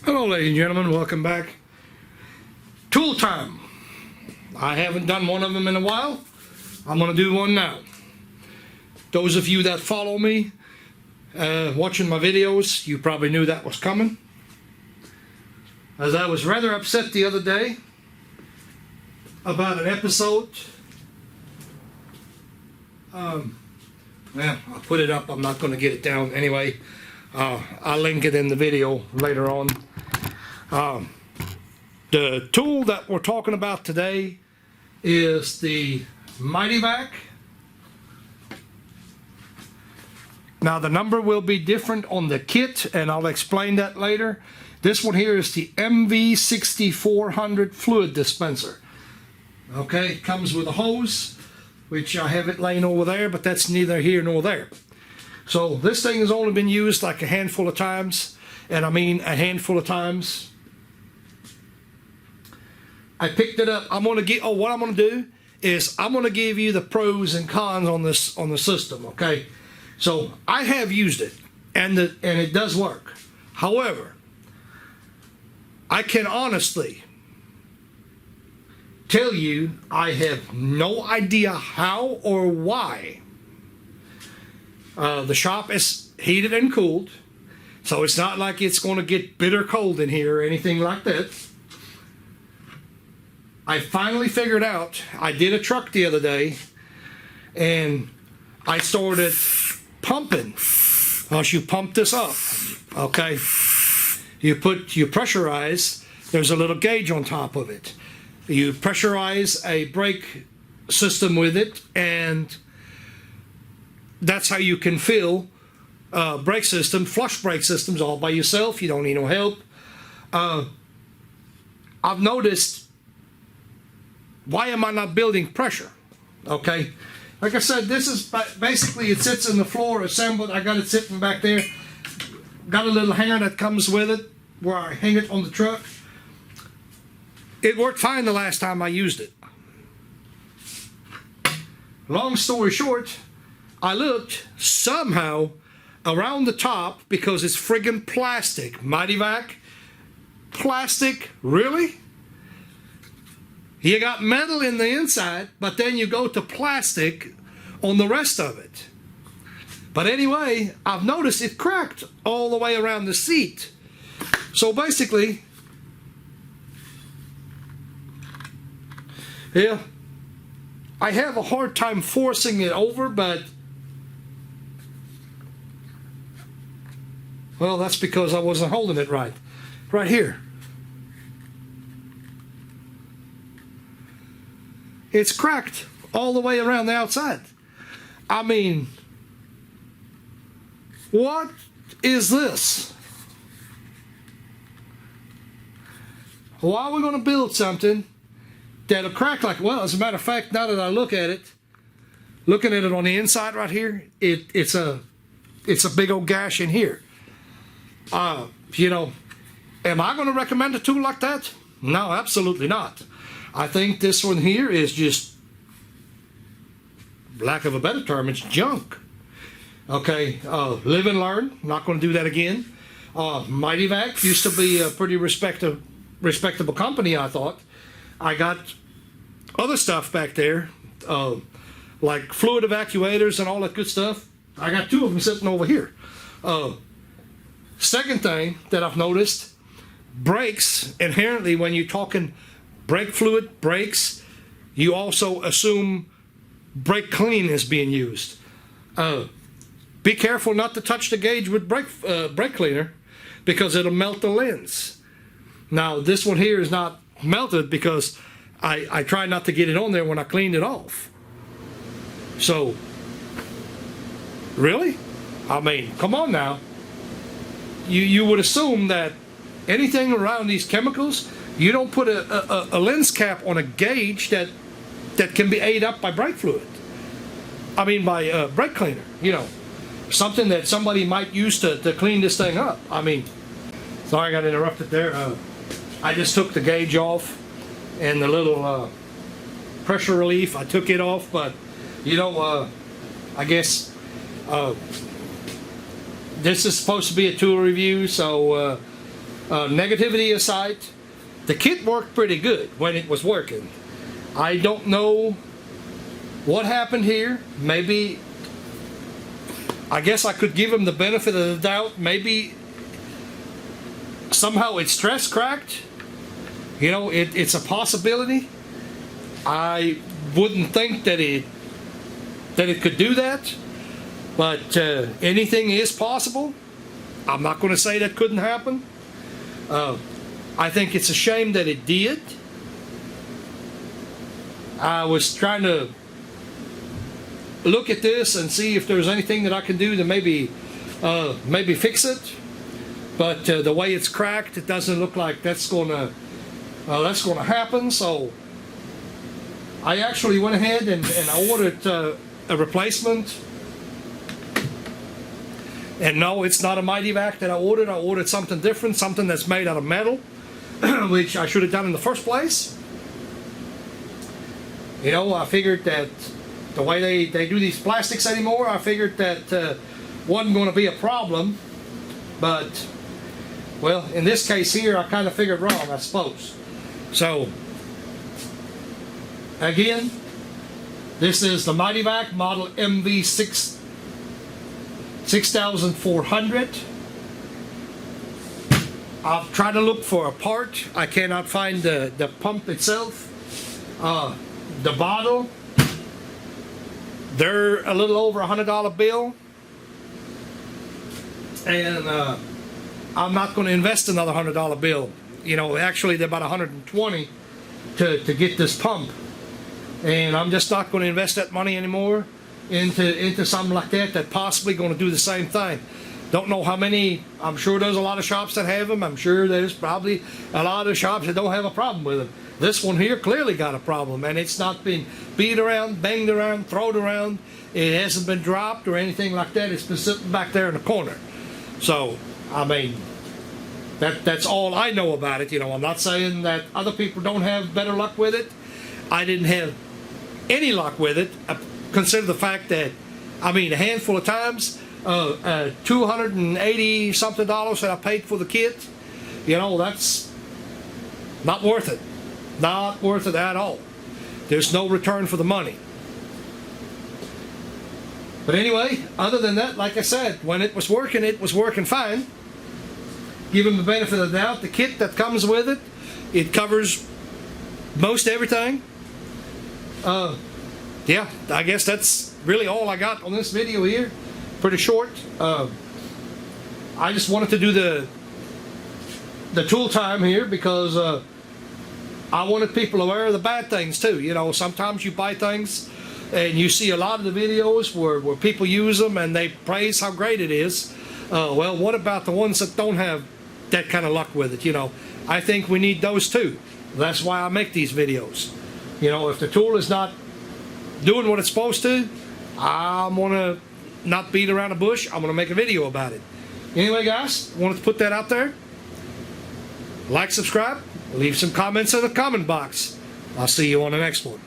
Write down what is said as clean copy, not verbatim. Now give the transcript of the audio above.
Hello ladies and gentlemen, welcome back. Tool time. I haven't done one of them in a while. I'm going to do one now. Those of you that follow me, watching my videos, you probably knew that was coming. As I was rather upset the other day about an episode. Well, I'll put it up. I'm not going to get it down anyway. I'll link it in the video later on. The tool that we're talking about today is the Mityvac. Now the number will be different on the kit, and I'll explain that later. This one here is the MV6840 fluid dispenser. Okay, it comes with a hose, which I have it laying over there, but that's neither here nor there. So this thing has only been used like a handful of times, and I mean a handful of times. I picked it up. I'm going to get. Oh, what I'm going to do is I'm going to give you the pros and cons on this the system. Okay, so I have used it, and it does work. However, I can honestly tell you I have no idea how or why. The shop is heated and cooled, so it's not like it's going to get bitter cold in here or anything like that. I finally figured out, I did a truck the other day, and I started pumping. Once you pump this up, okay, you pressurize, there's a little gauge on top of it. You pressurize a brake system with it, and that's how you can fill brake system, flush brake systems all by yourself. You don't need no help. I've noticed, why am I not building pressure? Okay, like I said, this is basically, it sits in the floor assembled. I got it sitting back there. Got a little hanger that comes with it where I hang it on the truck. It worked fine the last time I used it. Long story short, I looked somehow around the top, because it's friggin' plastic. Mityvac plastic, really? You got metal in the inside, but then you go to plastic on the rest of it. But anyway, I've noticed it cracked all the way around the seat. So basically, yeah, I have a hard time forcing it over, but well, that's because I wasn't holding it right. Right here. It's cracked all the way around the outside. I mean, what is this? Why are we going to build something that'll crack like, well, as a matter of fact, now that I look at it, looking at it on the inside right here, it's a big old gash in here. You know, am I going to recommend a tool like that? No, absolutely not. I think this one here is just, lack of a better term, it's junk. Okay, live and learn. Not going to do that again. Mityvac used to be a pretty respectable company, I thought. I got other stuff back there, like fluid evacuators and all that good stuff. I got two of them sitting over here. Second thing that I've noticed, brakes, inherently when you're talking brake fluid, brakes, you also assume brake cleaning is being used. Be careful not to touch the gauge with brake cleaner, because it'll melt the lens. Now this one here is not melted because I tried not to get it on there when I cleaned it off. So, really? I mean, come on now. You would assume that anything around these chemicals, you don't put a lens cap on a gauge that can be ate up by brake fluid. I mean by brake cleaner, you know. Something that somebody might use to clean this thing up. I mean, sorry I got interrupted there. I just took the gauge off and the little pressure relief, I took it off, but you know, I guess this is supposed to be a tool review, so negativity aside, the kit worked pretty good when it was working. I don't know what happened here. Maybe, I guess I could give him the benefit of the doubt. Maybe somehow it stress cracked. You know, it's a possibility. I wouldn't think that it could do that, but anything is possible. I'm not going to say that couldn't happen. I think it's a shame that it did. I was trying to look at this and see if there's anything that I can do to maybe fix it. But the way it's cracked, it doesn't look like that's gonna happen. So I actually went ahead and I ordered a replacement. And no, it's not a Mityvac that I ordered. I ordered something different, something that's made out of metal, which I should have done in the first place. You know, I figured that the way they do these plastics anymore, I figured that wasn't going to be a problem. But, well, in this case here, I kind of figured wrong, I suppose. So, again, this is the Mityvac model MV6840. I've tried to look for a part. I cannot find the pump itself. The bottle, they're a little over $100 bill. And I'm not going to invest another $100 bill. You know, actually they're about $120 to get this pump. And I'm just not going to invest that money anymore into something like that possibly going to do the same thing. Don't know how many. I'm sure there's a lot of shops that have them. I'm sure there's probably a lot of shops that don't have a problem with them. This one here clearly got a problem, and it's not been beat around, banged around, thrown around. It hasn't been dropped or anything like that. It's been sitting back there in the corner. So, I mean, that's all I know about it. You know, I'm not saying that other people don't have better luck with it. I didn't have any luck with it. Consider the fact that, I mean, a handful of times, $280 something that I paid for the kit, you know, that's not worth it. Not worth it at all. There's no return for the money. But anyway, other than that, like I said, when it was working fine. Give them the benefit of the doubt. The kit that comes with it, it covers most everything. Yeah, I guess that's really all I got on this video here. Pretty short. I just wanted to do the tool time here because I wanted people aware of the bad things too. You know, sometimes you buy things and you see a lot of the videos where people use them and they praise how great it is. Well, what about the ones that don't have that kind of luck with it? You know, I think we need those too. That's why I make these videos. You know, if the tool is not doing what it's supposed to, I'm gonna not beat around the bush. I'm gonna make a video about it. Anyway, guys, wanted to put that out there. Like, subscribe, leave some comments in the comment box. I'll see you on the next one.